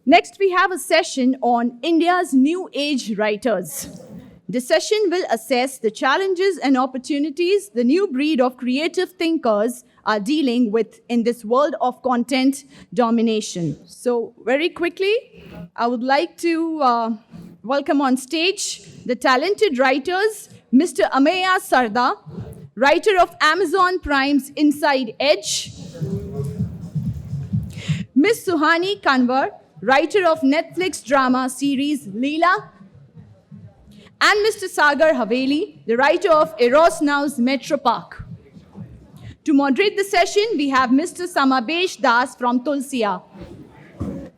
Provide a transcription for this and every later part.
Next, we have a session on India's new age writers. The session will assess the challenges and opportunities the new breed of creative thinkers are dealing with in this world of content domination. So, very quickly, I would like to welcome on stage the talented writers, Mr. Ameya Sarda, writer of Amazon Prime's Inside Edge, Ms. Suhani Kanwar, writer of Netflix drama series Leela, and Mr. Sagar Haveli, the writer of Eros Now's Metro Park. To moderate the session, we have Mr. Samabesh Das from Tulsea.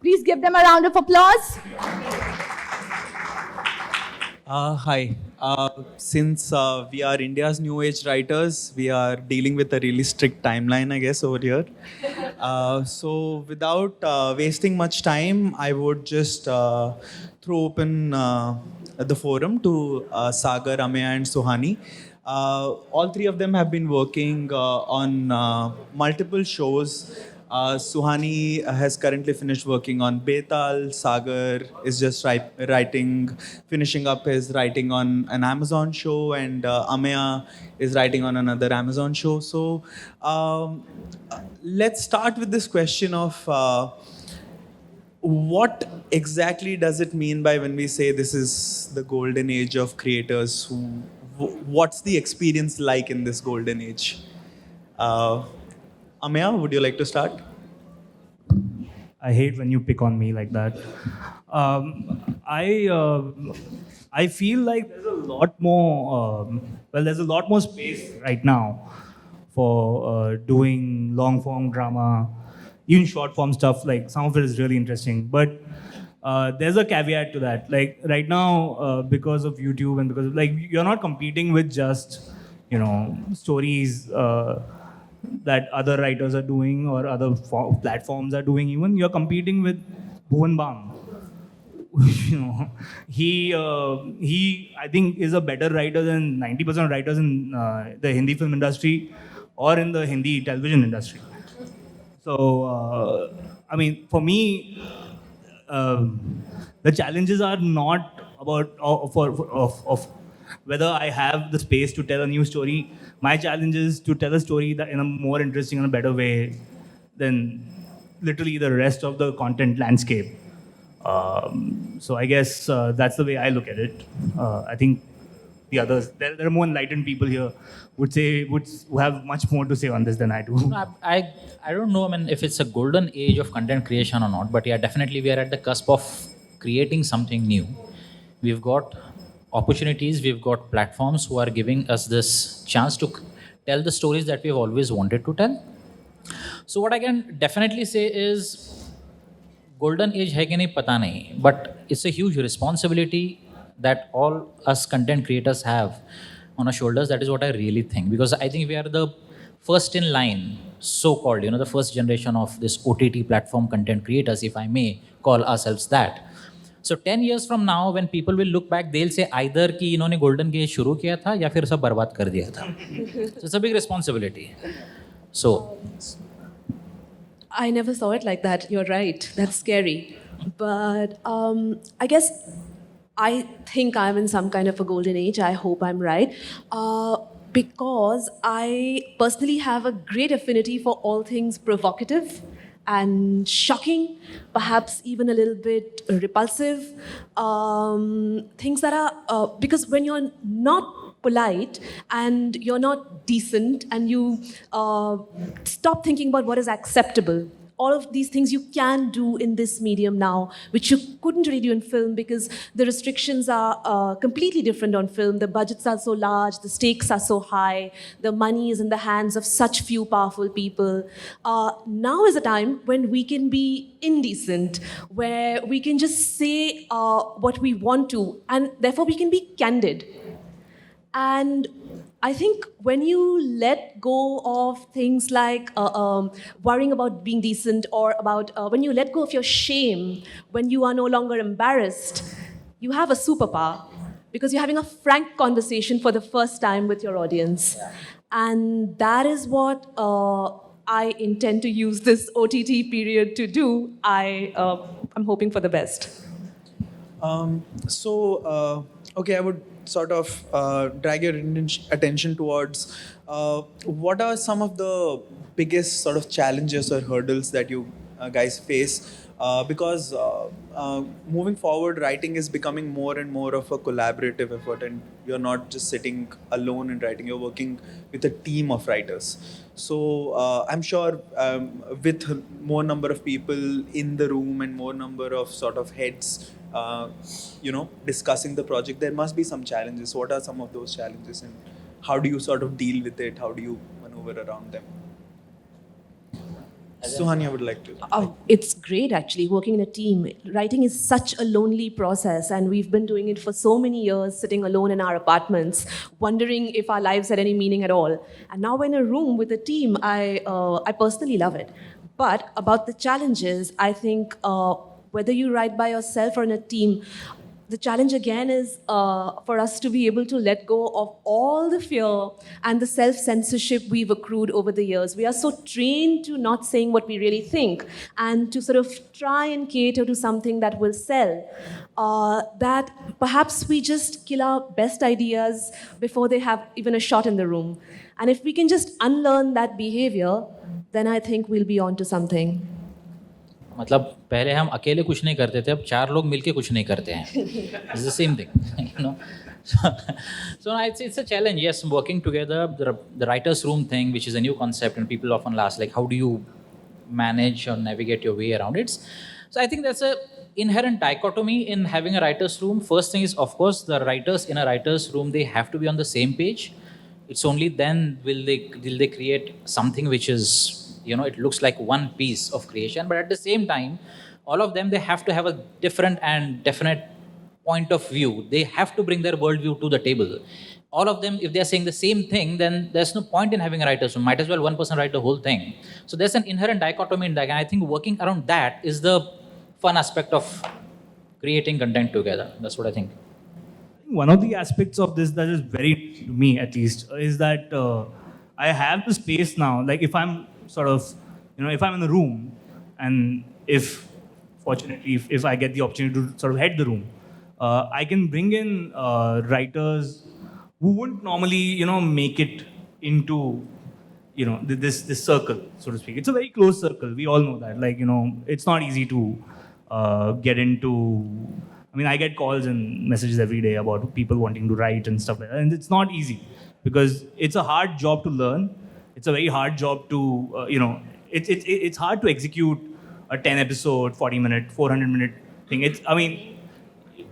Please give them a round of applause. Hi. Since we are India's new age writers, we are dealing with a really strict timeline, I guess, over here. So without wasting much time, I would just throw open the forum to Sagar, Ameya, and Suhani. All three of them have been working on multiple shows. Suhani has currently finished working on Betal. Sagar is just finishing up his writing on an Amazon show, and Ameya is writing on another Amazon show. So let's start with this question of what exactly does it mean by when we say this is the golden age of creators? What's the experience like in this golden age? Ameya, would you like to start? I hate when you pick on me like that. I feel like there's a lot more. There's a lot more space right now for doing long form drama, even short form stuff. Like some of it is really interesting, but there's a caveat to that. Like right now, because of YouTube and because of, like, you're not competing with just stories that other writers are doing or other platforms are doing. Even you're competing with Bhuvan Bam. He I think is a better writer than 90% of writers in the Hindi film industry or in the Hindi television industry. So I mean, for me, the challenges are not about of whether I have the space to tell a new story. My challenge is to tell a story that in a more interesting and a better way than literally the rest of the content landscape. So I guess that's the way I look at it. I think the others, there are more enlightened people here, who have much more to say on this than I do. I don't know, I mean, if it's a golden age of content creation or not, but yeah, definitely we are at the cusp of creating something new. We've got opportunities, we've got platforms who are giving us this chance to tell the stories that we've always wanted to tell. So what I can definitely say is, golden age hai ki nahi pata nahi, but it's a huge responsibility that all us content creators have on our shoulders. That is what I really think, because I think we are the first in line, so-called, the first generation of this OTT platform content creators, if I may call ourselves that. So 10 years from now, when people will look back, they'll say either कि इन्होंने golden age शुरू किया था या फिर सब बर्बाद कर दिया था. So it's a big responsibility. So I never saw it like that. You're right. That's scary. But I guess I think I'm in some kind of a golden age. I hope I'm right. Because I personally have a great affinity for all things provocative and shocking, perhaps even a little bit repulsive. Things that are, because when you're not polite and you're not decent and you stop thinking about what is acceptable, all of these things you can do in this medium now, which you couldn't really do in film because the restrictions are completely different on film. The budgets are so large, the stakes are so high, the money is in the hands of such few powerful people. Now is a time when we can be indecent, where we can just say what we want to, and therefore we can be candid. And I think when you let go of things like worrying about being decent, or about when you let go of your shame, when you are no longer embarrassed, you have a superpower because you're having a frank conversation for the first time with your audience. And that is what I intend to use this OTT period to do, I'm hoping for the best. Okay, I would sort of drag your attention towards what are some of the biggest sort of challenges or hurdles that you guys face? Because moving forward, writing is becoming more and more of a collaborative effort, and you're not just sitting alone and writing, you're working with a team of writers. So I'm sure with more number of people in the room and more number of sort of heads discussing the project, there must be some challenges. What are some of those challenges, and how do you sort of deal with it? How do you maneuver around them? Suhani, I would like to. Oh, it's great actually working in a team. Writing is such a lonely process, and we've been doing it for so many years, sitting alone in our apartments, wondering if our lives had any meaning at all. And now, in a room with a team, I personally love it. But about the challenges, I think whether you write by yourself or in a team, the challenge again is for us to be able to let go of all the fear and the self-censorship we've accrued over the years. We are so trained to not saying what we really think and to sort of try and cater to something that will sell, that perhaps we just kill our best ideas before they have even a shot in the room. And if we can just unlearn that behavior, then I think we'll be on to something. मतलब पहले हम अकेले कुछ नहीं करते थे, अब 4 लोग मिलके कुछ नहीं करते हैं. It's the same thing, you know. So it's a challenge. Yes, working together, the writers' room thing, which is a new concept, and people often ask like, how do you manage or navigate your way around it? So I think that's a inherent dichotomy in having a writers' room. First thing is, of course, the writers in a writers' room, they have to be on the same page. It's only then will they create something which is, it looks like one piece of creation. But at the same time, all of them, they have to have a different and definite point of view. They have to bring their worldview to the table. All of them, if they're saying the same thing, then there's no point in having a writer's room. Might as well one person write the whole thing. So there's an inherent dichotomy in that. And I think working around that is the fun aspect of creating content together. That's what I think. One of the aspects of this that is very, to me at least, is that I have the space now. Like if I'm sort of, if I'm in the room, and if fortunately, if I get the opportunity to sort of head the room, I can bring in writers who wouldn't normally, make it into, this circle, so to speak. It's a very close circle. We all know that. Like, it's not easy to get into. I mean, I get calls and messages every day about people wanting to write and stuff like that, and it's not easy because it's a hard job to learn. It's a very hard job to, it's hard to execute a 10-episode, 40-minute, 400-minute thing.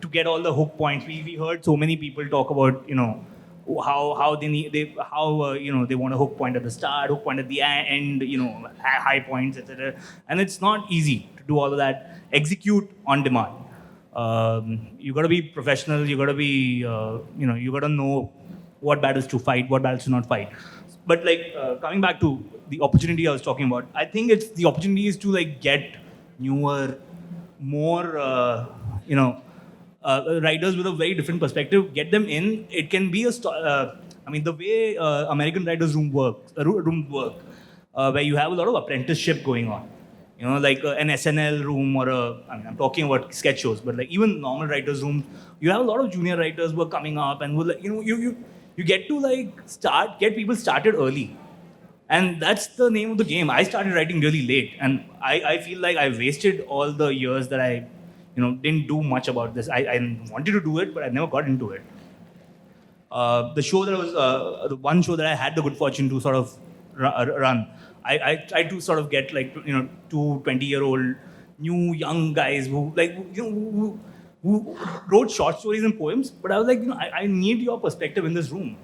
To get all the hook points, we heard so many people talk about, how they want a hook point at the start, hook point at the end, high points, etc. And it's not easy to do all of that. Execute on demand. You got to be professional. You got to be, you got to know what battles to fight, what battles to not fight. But coming back to the opportunity I was talking about, I think it's the opportunity is to get newer, more, writers with a very different perspective, get them in. It can be the way American writers' rooms work, where you have a lot of apprenticeship going on. Like an SNL room or I'm talking about sketch shows, but even normal writers' rooms, you have a lot of junior writers who are coming up and who you get to get people started early. And that's the name of the game. I started writing really late, and I feel like I wasted all the years that I didn't do much about this. I wanted to do it, but I never got into it. The show that was, the one show that I had the good fortune to sort of run, I tried to sort of get 2 20-year-old new young guys who who wrote short stories and poems, but I was like, I need your perspective in this room.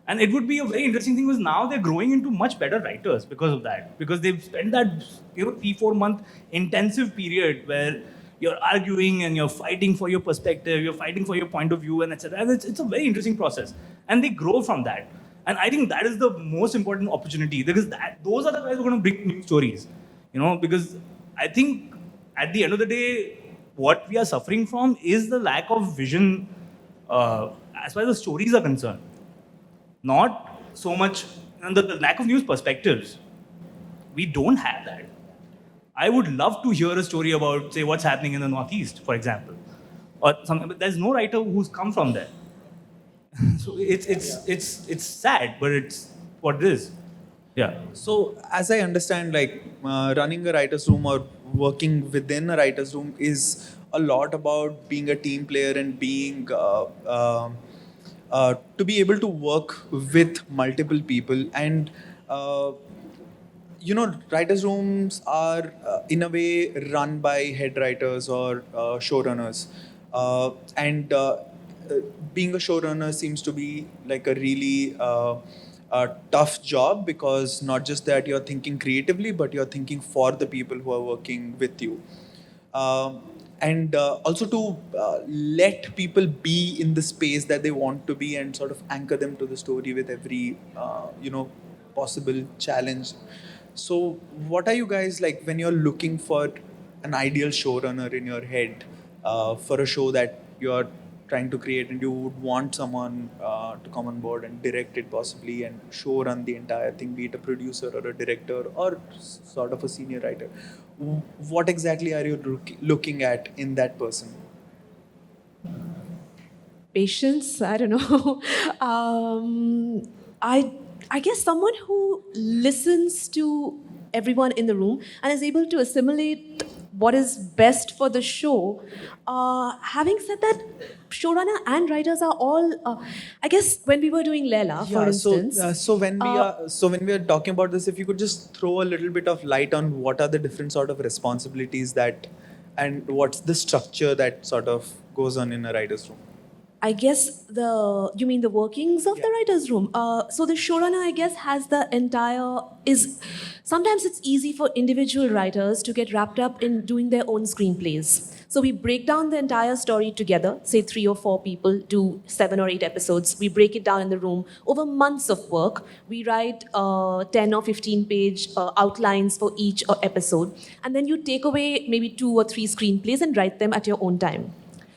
And it would be a very interesting thing because now they're growing into much better writers because of that. Because they've spent that 3-4 month intensive period where you're arguing and you're fighting for your perspective, you're fighting for your point of view, and etc. And it's a very interesting process. And they grow from that. And I think that is the most important opportunity because those are the guys who are going to bring new stories. Because I think at the end of the day, what we are suffering from is the lack of vision as far as the stories are concerned. Not so much the lack of news perspectives. we don't have that. I would love to hear a story about, say, what's happening in the Northeast, for example, or something. But there's no writer who's come from there. So it's sad, but it's what it is. Yeah. So, as I understand, like running a writer's room or working within a writer's room is a lot about being a team player and being to be able to work with multiple people. And writers' rooms are in a way run by head writers or showrunners, and being a showrunner seems to be like a really tough job, because not just that you're thinking creatively, but you're thinking for the people who are working with you. And also to let people be in the space that they want to be and sort of anchor them to the story with every possible challenge. So what are you guys like when you're looking for an ideal showrunner in your head for a show that you're trying to create, and you would want someone to come on board and direct it possibly and show run the entire thing, be it a producer or a director or sort of a senior writer? What exactly are you looking at in that person? Patience, I don't know. I guess someone who listens to everyone in the room and is able to assimilate what is best for the show. Having said that, showrunner and writers are all. I guess when we were doing Leela, for instance. So when we are talking about this, if you could just throw a little bit of light on what are the different sort of responsibilities that, and what's the structure that sort of goes on in a writer's room. I guess you mean the workings of the writer's room. So the showrunner, I guess, has the entire sometimes it's easy for individual writers to get wrapped up in doing their own screenplays. So we break down the entire story together, say 3 or 4 people do 7 or 8 episodes. We break it down in the room over months of work. We write 10 or 15 page outlines for each episode. And then you take away maybe 2 or 3 screenplays and write them at your own time.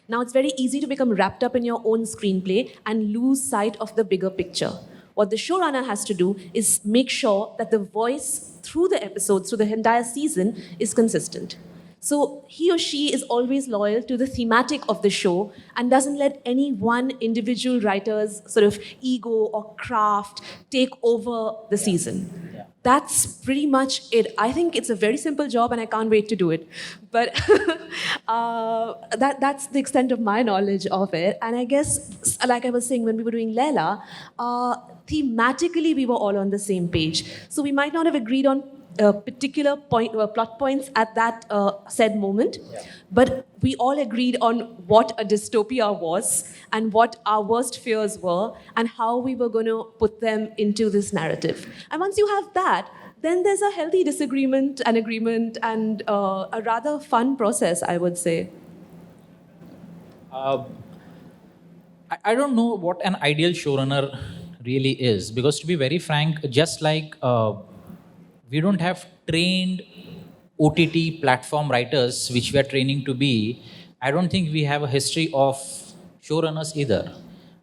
Now, it's very easy to become wrapped up in your own screenplay and lose sight of the bigger picture. What the showrunner has to do is make sure that the voice through the episodes, through the entire season, is consistent. So he or she is always loyal to the thematic of the show and doesn't let any one individual writer's sort of ego or craft take over the season. That's pretty much it. I think it's a very simple job and I can't wait to do it. But that's the extent of my knowledge of it. And I guess, like I was saying, when we were doing Leela, thematically we were all on the same page. So we might not have agreed on particular plot points at that said moment, but we all agreed on what a dystopia was and what our worst fears were and how we were going to put them into this narrative. And once you have that, then there's a healthy disagreement and agreement and a rather fun process, I would say. I don't know what an ideal showrunner really is, because to be very frank, just like we don't have trained OTT platform writers, which we are training to be, I don't think we have a history of showrunners either.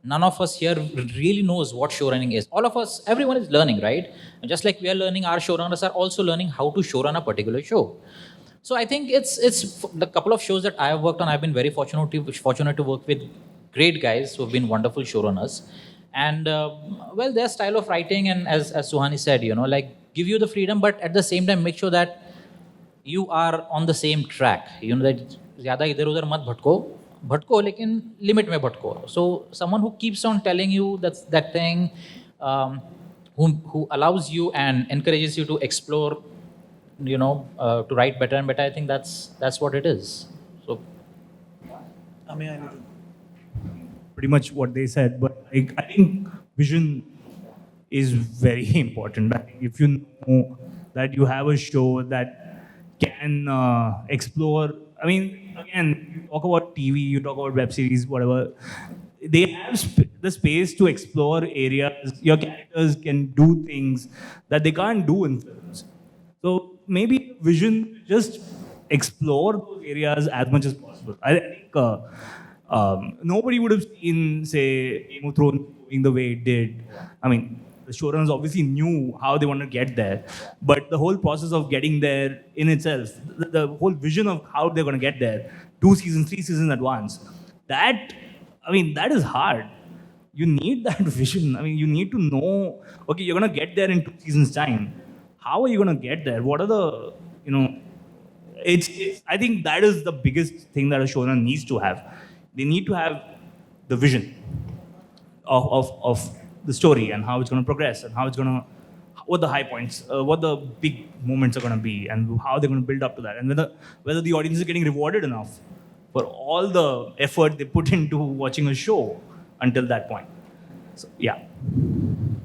None of us here really knows what showrunning is. All of us, everyone is learning, right? And just like we are learning, our showrunners are also learning how to showrun a particular show. So I think it's the couple of shows that I have worked on, I've been very fortunate to work with great guys who have been wonderful showrunners. And well, their style of writing, and as Suhani said, like give you the freedom, but at the same time make sure that you are on the same track. That ज़्यादा इधर उधर मत भटको लेकिन limit में भटको. So someone who keeps on telling you that thing, who allows you and encourages you to explore, to write better and better. I think that's what it is. So, Ameya, anything? Pretty much what they said, but I think vision is very important. I think if you know that you have a show that can explore, I mean, again, you talk about TV, you talk about web series, whatever, they have the space to explore areas. Your characters can do things that they can't do in films. So maybe vision, just explore those areas as much as possible. I think nobody would have seen, say, Game of Thrones going the way it did. I mean, The showrunners obviously knew how they want to get there, but the whole process of getting there in itself, the whole vision of how they're going to get there, 2 seasons, 3 seasons at once, that is hard. You need that vision. I mean, you need to know, okay, you're going to get there in 2 seasons' time. How are you going to get there? What are the, I think that is the biggest thing that a showrunner needs to have. They need to have the vision of the story and how it's going to progress and how it's going to, what the high points, what the big moments are going to be, and how they're going to build up to that, and whether the audience is getting rewarded enough for all the effort they put into watching a show until that point. So, yeah.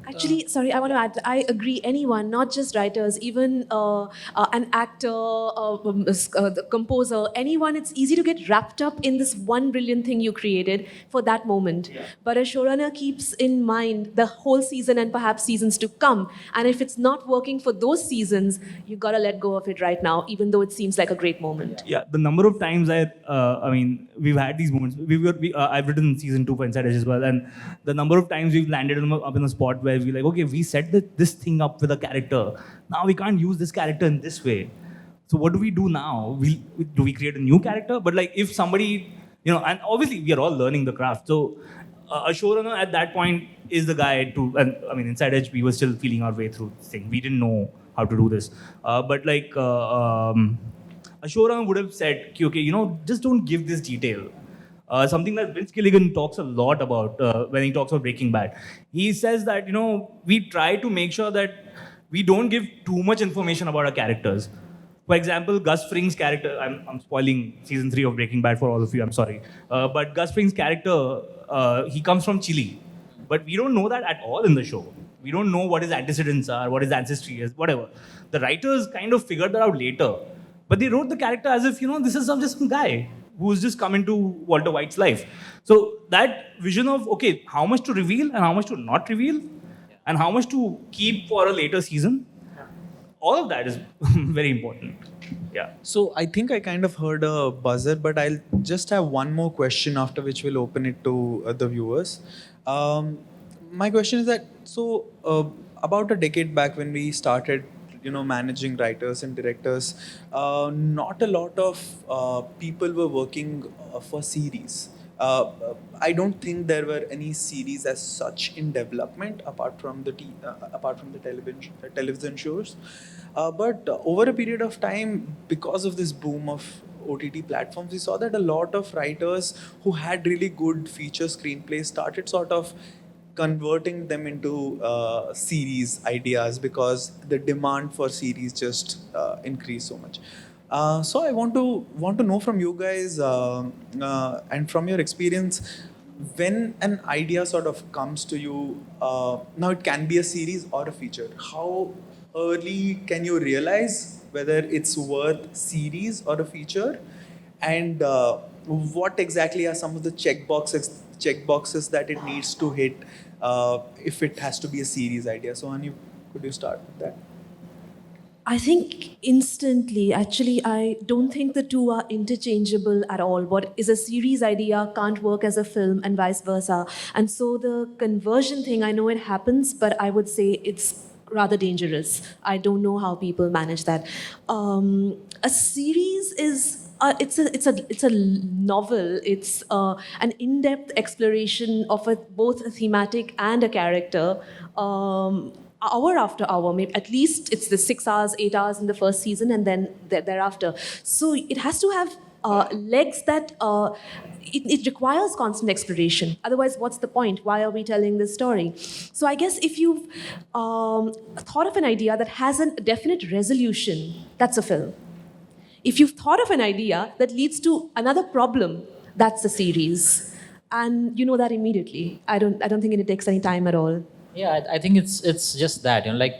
Actually, sorry, I want to add, I agree, anyone, not just writers, even an actor, the composer, anyone, it's easy to get wrapped up in this one brilliant thing you created for that moment. Yeah. But a showrunner keeps in mind the whole season and perhaps seasons to come. And if it's not working for those seasons, you got to let go of it right now, even though it seems like a great moment. Yeah, the number of times we've had these moments. I've written season 2 for Inside Edge as well, and the number of times we've landed up in a spot where we're like, okay, we set this thing up with a character. Now we can't use this character in this way. So what do we do now? Do we create a new character? But like if somebody, and obviously we are all learning the craft. So a showrunner at that point is the guy to, and I mean, Inside Edge, we were still feeling our way through this thing. We didn't know how to do this. A showrunner would have said, okay, just don't give this detail. Something that Vince Gilligan talks a lot about when he talks about Breaking Bad. He says that, we try to make sure that we don't give too much information about our characters. For example, Gus Fring's character, I'm spoiling season 3 of Breaking Bad for all of you, I'm sorry. But Gus Fring's character, he comes from Chile. But we don't know that at all in the show. We don't know what his antecedents are, what his ancestry is, whatever. The writers kind of figured that out later. But they wrote the character as if, this is just some guy who's just come into Walter White's life. So that vision of, okay, how much to reveal and how much to not reveal, and how much to keep for a later season, all of that is very important. Yeah. So I think I kind of heard a buzzer, but I'll just have one more question, after which we'll open it to the viewers. My question is that, about a decade back when we started managing writers and directors, not a lot of people were working for series. I don't think there were any series as such in development apart from the television shows. But over a period of time, because of this boom of OTT platforms, we saw that a lot of writers who had really good feature screenplays started sort of converting them into series ideas, because the demand for series just increased so much. So I want to know from you guys and from your experience, when an idea sort of comes to you, now it can be a series or a feature. How early can you realize whether it's worth series or a feature, and what exactly are some of the checkboxes that it needs to hit if it has to be a series idea? So, Suhani, could you start with that? I think instantly, actually, I don't think the two are interchangeable at all. What is a series idea can't work as a film and vice versa. And so the conversion thing, I know it happens, but I would say it's rather dangerous. I don't know how people manage that. A series is it's a novel. It's an in-depth exploration of both a thematic and a character. Hour after hour, maybe at least it's the 6 hours, 8 hours in the first season, and then thereafter. So it has to have legs that it requires constant exploration. Otherwise, what's the point? Why are we telling this story? So I guess if you've thought of an idea that has a definite resolution, that's a film. If you've thought of an idea that leads to another problem, that's a series, and you know that immediately. I don't think it takes any time at all. Yeah, I think it's just that, like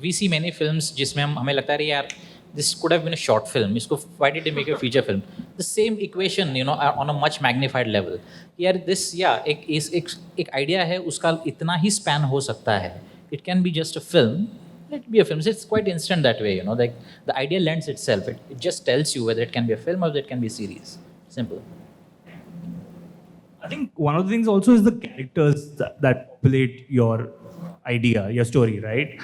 we see many films जिसमें हमें लगता है यार this could have been a short film. Why did they make a feature film? The same equation, on a much magnified level. यार this एक idea है, उसका इतना ही span हो सकता है. It can be just a film. Let it be a film. So it's quite instant that way, like the idea lends itself. It just tells you whether it can be a film or whether it can be a series. Simple. I think one of the things also is the characters that populate your idea, your story, right?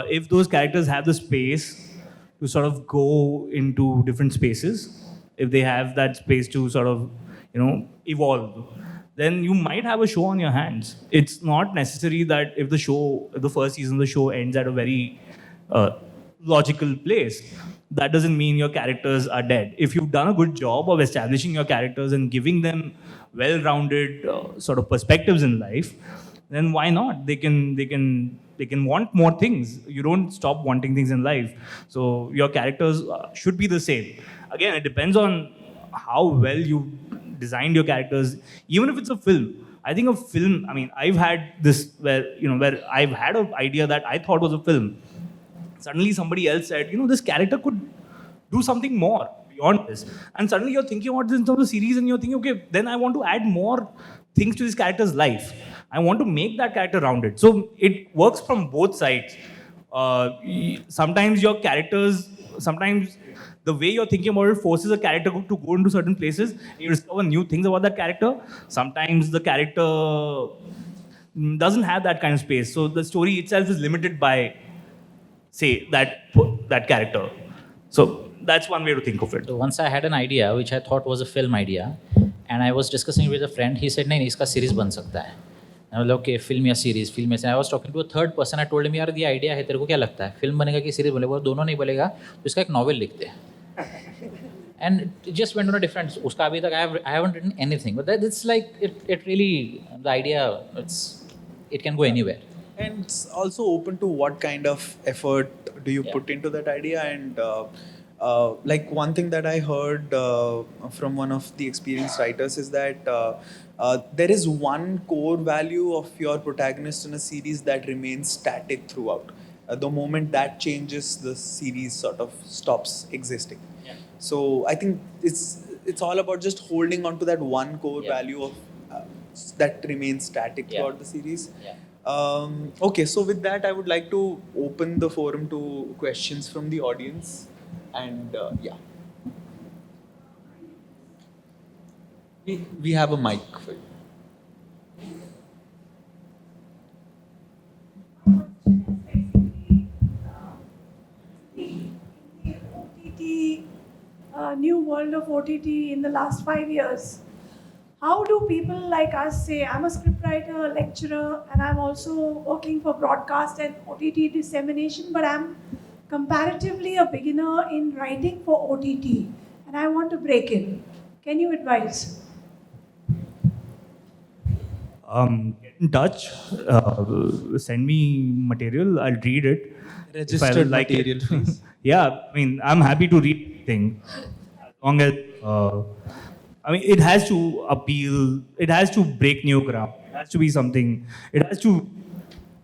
If those characters have the space to sort of go into different spaces, if they have that space to sort of, evolve, then you might have a show on your hands. It's not necessary that if the first season of the show ends at a very uh, logical place, that doesn't mean your characters are dead. If you've done a good job of establishing your characters and giving them well-rounded sort of perspectives in life, then why not? They can want more things. You don't stop wanting things in life. So your characters should be the same. Again, it depends on how well you designed your characters. Even if it's a film, I think a film. I mean, I've had this where I've had an idea that I thought was a film. Suddenly somebody else said, this character could do something more beyond this. And suddenly you're thinking about this in terms of series and you're thinking, okay, then I want to add more things to this character's life. I want to make that character rounded. So it works from both sides. Sometimes your characters, sometimes the way you're thinking about it forces a character to go into certain places. You discover new things about that character. Sometimes the character doesn't have that kind of space. So the story itself is limited by, say, that character. So that's one way to think of it. So once I had an idea which I thought was a film idea, and I was discussing it with a friend. He said, "नहीं, इसका series बन सकता है." I was like, "Okay, film या series, film या." I was talking to a third person. I told him, "यार, ये idea है, तेरे को क्या लगता है? Film बनेगा कि series बनेगा? दोनों नहीं बनेगा, तो इसका एक novel लिखते हैं." And it just went on a different. उसका अभी तक I haven't written anything, but it's like it really, the idea, it can go anywhere. And it's also open to what kind of effort do you put into that idea. And like one thing that I heard from one of the experienced writers is that there is one core value of your protagonist in a series that remains static throughout. The moment that changes, the series sort of stops existing. Yeah. So I think it's all about just holding on to that one core value of that remains static throughout the series. Yeah. Okay, so with that, I would like to open the forum to questions from the audience. And we have a mic for you. OTT, new world of OTT in the last 5 years. How do people like us say, I'm a scriptwriter, lecturer, and I'm also working for broadcast and OTT dissemination, but I'm comparatively a beginner in writing for OTT, and I want to break in. Can you advise? Get in touch. Send me material. I'll read it. If I Registered like material, it. please. Yeah, I mean, I'm happy to read things. As long as, it has to appeal. It has to break new ground. It has to be something. It has to,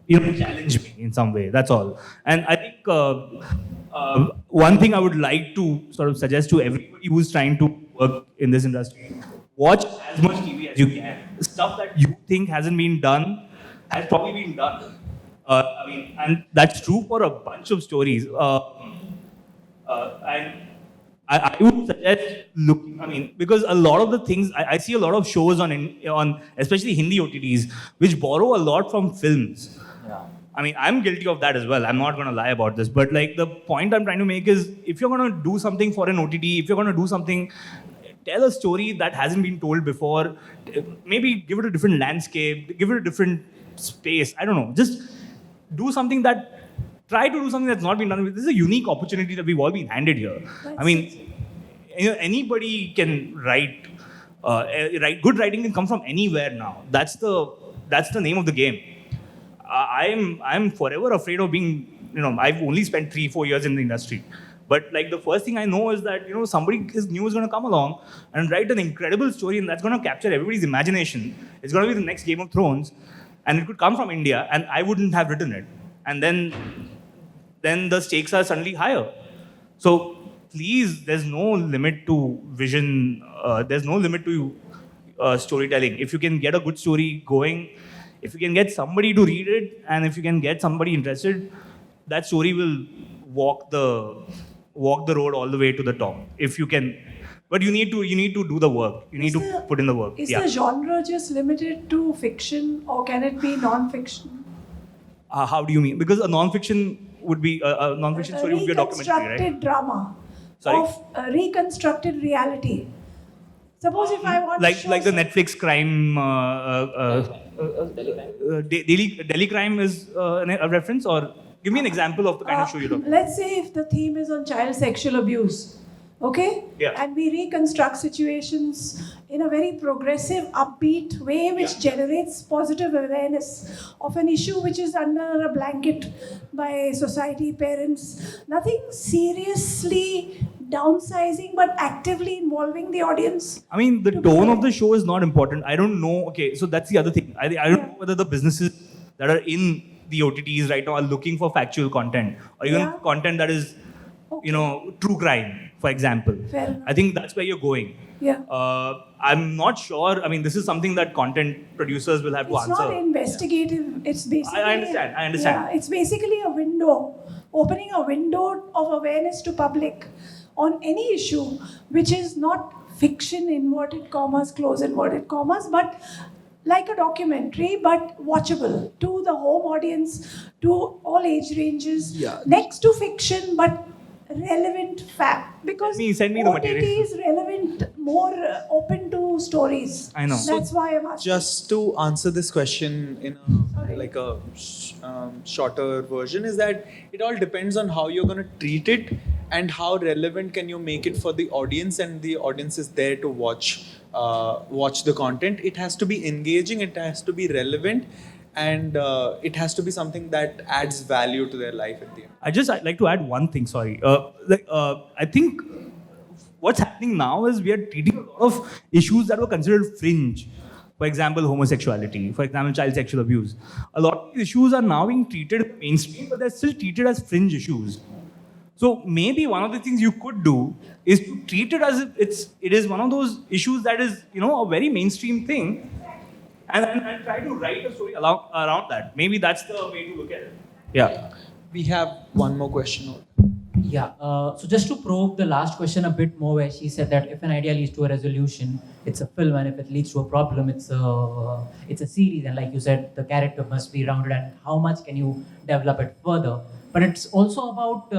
challenge me in some way. That's all. And I think one thing I would like to sort of suggest to everybody who's trying to work in this industry: watch as much TV as you can. The stuff that you think hasn't been done has probably been done. And that's true for a bunch of stories. And I would suggest because a lot of the things I see a lot of shows on especially Hindi OTTs which borrow a lot from films. Yeah. I'm guilty of that as well. I'm not going to lie about this. But the point I'm trying to make is, if you're going to do something for an OTT, if you're going to do something, tell a story that hasn't been told before. Maybe give it a different landscape, give it a different space. I don't know. Just try to do something that's not been done. This is a unique opportunity that we've all been handed here. Anybody can write. Good writing can come from anywhere now. That's the name of the game. I'm forever afraid of being, I've only spent 3-4 years in the industry. But the first thing I know is that, somebody is new is going to come along and write an incredible story, and that's going to capture everybody's imagination. It's going to be the next Game of Thrones, and it could come from India, and I wouldn't have written it. And then the stakes are suddenly higher. So please, there's no limit to vision. There's no limit to storytelling. If you can get a good story going, if you can get somebody to read it, and if you can get somebody interested, that story will walk the road all the way to the top. If you can, But you need to do the work. You need to put in the work. Is Yeah. the genre just limited to fiction, or can it be non-fiction? How do you mean? Because a non-fiction would be a non-fiction story would be a documentary, right? Reconstructed drama Sorry? of a reconstructed reality. Suppose if I want to show Like the some- Netflix crime, Delhi crime is a reference, or give me an example of the kind of show you're talking. Let's say if the theme is on child sexual abuse, okay? Yeah. And we reconstruct situations in a very progressive, upbeat way which generates positive awareness of an issue which is under a blanket by society, parents. Nothing seriously downsizing, but actively involving the audience. I mean, the tone of the show is not important. I don't know. Okay, so that's the other thing. I don't know whether the businesses that are in the OTTs right now are looking for factual content or even Yeah. content that is, true crime, for example. Fair enough. I think that's where you're going. Yeah. I'm not sure. I mean, this is something that content producers will have to It's answer. not investigative. It's basically. I understand. Yeah, it's basically a window, opening a window of awareness to public on any issue, which is not fiction inverted commas, close inverted commas, but like a documentary, but watchable to the home audience, to all age ranges. Yeah. Next to fiction, but relevant fact, because Send me the OTT material. is relevant, more open to stories. I know. That's why I'm asking. Just to answer this question in a shorter version, is that it all depends on how you're going to treat it and how relevant can you make it for the audience, and the audience is there to watch the content. It has to be engaging, it has to be relevant, and it has to be something that adds value to their life at the end. I'd like to add one thing. Sorry. I think what's happening now is we are treating a lot of issues that were considered fringe. For example, homosexuality. For example, child sexual abuse. A lot of these issues are now being treated mainstream, but they're still treated as fringe issues. So maybe one of the things you could do is to treat it as if it is one of those issues that is a very mainstream thing, and try to write a story around that. Maybe that's the way to look at it. Yeah. We have one more question. Yeah, so just to probe the last question a bit more, where she said that if an idea leads to a resolution, it's a film, and if it leads to a problem, it's a series. And like you said, the character must be rounded, and how much can you develop it further? But it's also about,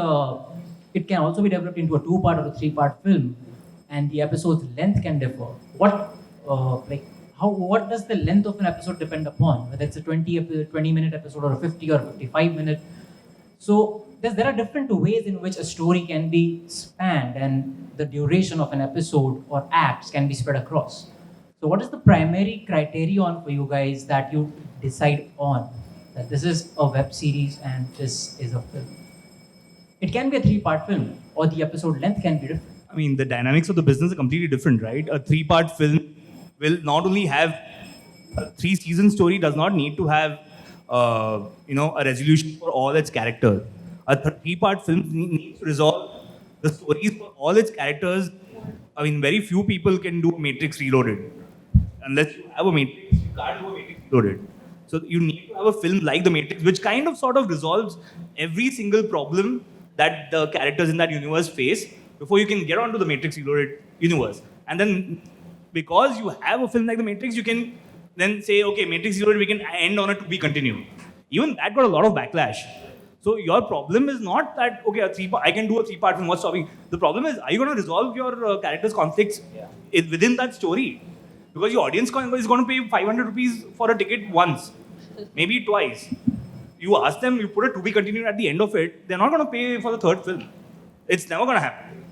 it can also be developed into a 2-part or a 3-part film, and the episode's length can differ. What does the length of an episode depend upon? Whether it's a 20-minute episode or a 50 or 55-minute. So there are different ways in which a story can be spanned, and the duration of an episode or acts can be spread across. So what is the primary criterion for you guys that you decide on? That this is a web series and this is a film. It can be a 3-part film, or the episode length can be different. I mean, the dynamics of the business are completely different, right? A 3-part film will not only have a 3-season story, does not need to have a resolution for all its characters. A 3-part film needs to resolve the stories for all its characters. I mean, very few people can do Matrix Reloaded. Unless you have a Matrix, you can't do a Matrix Reloaded. So you need to have a film like The Matrix, which kind of sort of resolves every single problem that the characters in that universe face before you can get onto the Matrix Reloaded universe. And then, because you have a film like The Matrix, you can then say, okay, Matrix Reloaded, we can end on a to be continued. Even that got a lot of backlash. So your problem is not that, okay, I can do a 3-part film, what's stopping? The problem is, are you going to resolve your characters' conflicts within that story? Because your audience is going to pay 500 rupees for a ticket once, maybe twice. You ask them, you put a to be continued at the end of it, they're not going to pay for the 3rd film. It's never going to happen.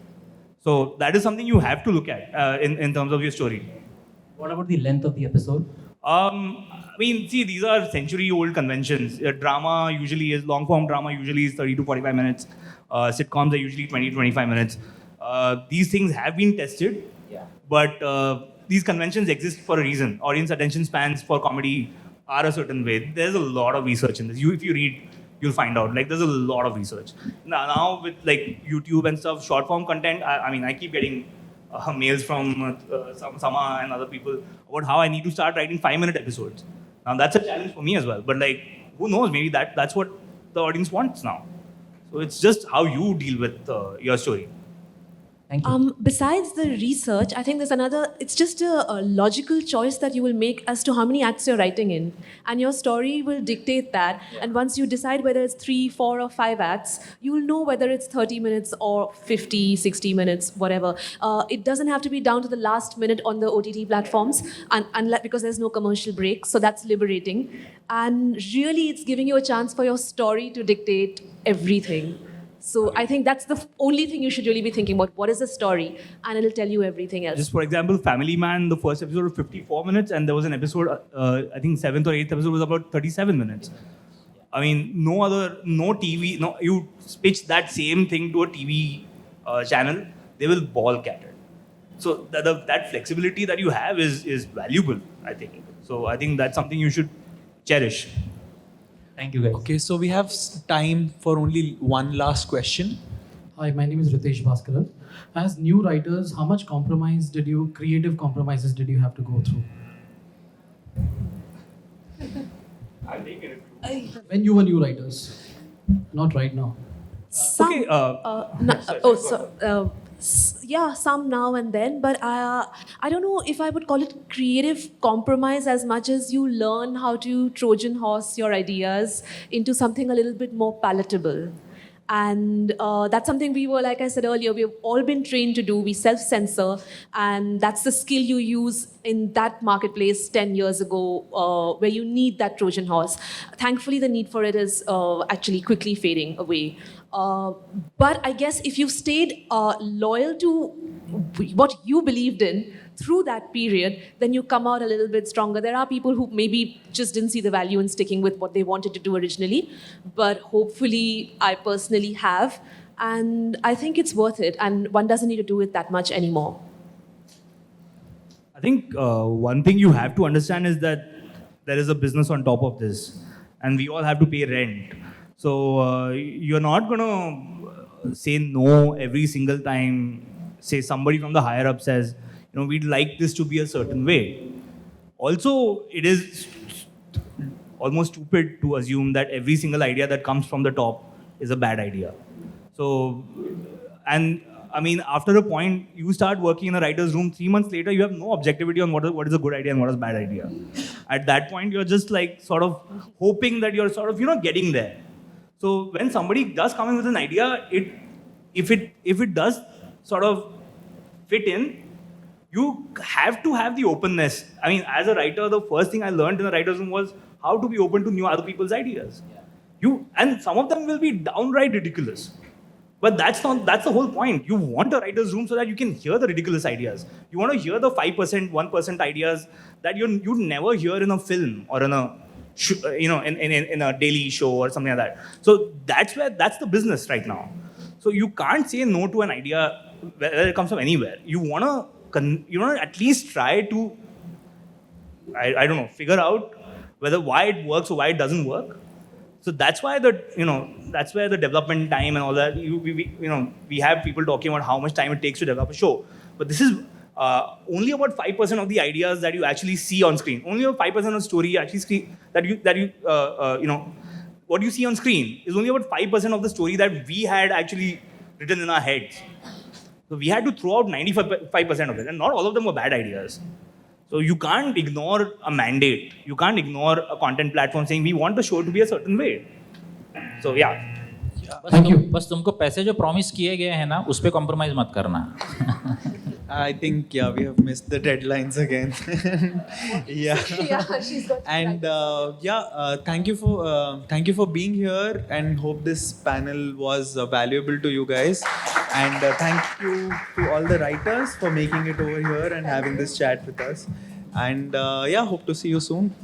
So that is something you have to look at in terms of your story. What about the length of the episode? I mean, see, these are century-old conventions. Long-form drama usually is 30 to 45 minutes. Sitcoms are usually 20 to 25 minutes. These things have been tested, but these conventions exist for a reason. Audience attention spans for comedy are a certain way. There's a lot of research in this. If you read, you'll find out. Like, there's a lot of research. Now with like YouTube and stuff, short-form content, I keep getting mails from Sama and other people about how I need to start writing 5-minute episodes. Now that's a challenge for me as well. But like, who knows? Maybe that's what the audience wants now. So it's just how you deal with your story. Thank you. Besides the research, I think there's another, it's just a logical choice that you will make as to how many acts you're writing in. And your story will dictate that. And once you decide whether it's 3, 4, or 5 acts, you will know whether it's 30 minutes or 50, 60 minutes, whatever. It doesn't have to be down to the last minute on the OTT platforms, and because there's no commercial break. So that's liberating. And really, it's giving you a chance for your story to dictate everything. So I think that's the only thing you should really be thinking about. What is the story? And it'll tell you everything else. Just for example, Family Man, the first episode was 54 minutes, and there was an episode, I think 7th or 8th episode was about 37 minutes. I mean, no TV, you pitch that same thing to a TV channel, they will balk at it. So that flexibility that you have is valuable, I think. So I think that's something you should cherish. Thank you, guys. Okay, so we have time for only one last question. Hi, my name is Ritesh Bhaskaran. As new writers, how much creative compromises did you have to go through? I'll take it. When you were new writers, not right now. Some, Okay, yeah, some now and then, but I don't know if I would call it creative compromise as much as you learn how to Trojan horse your ideas into something a little bit more palatable. And that's something we were, like I said earlier, we've all been trained to do. We self-censor, and that's the skill you use in that marketplace 10 years ago, where you need that Trojan horse. Thankfully, the need for it is actually quickly fading away. But I guess if you stayed loyal to what you believed in through that period, then you come out a little bit stronger. There are people who maybe just didn't see the value in sticking with what they wanted to do originally, but hopefully I personally have, and I think it's worth it, and one doesn't need to do it that much anymore. I think one thing you have to understand is that there is a business on top of this, and we all have to pay rent. So you're not going to say no every single time. Say somebody from the higher up says, we'd like this to be a certain way. Also, it is almost stupid to assume that every single idea that comes from the top is a bad idea. So, and I mean, after a point, you start working in a writer's room, 3 months later, you have no objectivity on what is a good idea and what is a bad idea. At that point, you're just like sort of hoping that you're sort of, getting there. So when somebody does come in with an idea, if it does sort of fit in, you have to have the openness. I mean, as a writer, the first thing I learned in the writer's room was how to be open to new other people's ideas. And some of them will be downright ridiculous. But that's the whole point. You want a writer's room so that you can hear the ridiculous ideas. You want to hear the 5%, 1% ideas that you'd never hear in a film or in a in a daily show or something like that. So that's the business right now. So you can't say no to an idea whether it comes from anywhere. You wanna at least try to I don't know, figure out why it works or why it doesn't work. So that's why that's where the development time and all that. We have people talking about how much time it takes to develop a show, but this is only about 5% of the ideas that you actually see on screen. Only about 5% of the story you actually see what you see on screen is only about 5% of the story that we had actually written in our heads. So we had to throw out 95% of it, and not all of them were bad ideas. So you can't ignore a mandate. You can't ignore a content platform saying we want the show to be a certain way. So yeah. बस तुमको पैसे जो promise किए गए हैं ना उस पे कॉम्प्रोमाइज मत करना. I think we have missed the deadlines again. Yeah. Yeah, she's got. And thank you for being here, and hope this panel was valuable to you guys. And thank you to all the writers for making it over here and having this chat with us. And hope to see you soon.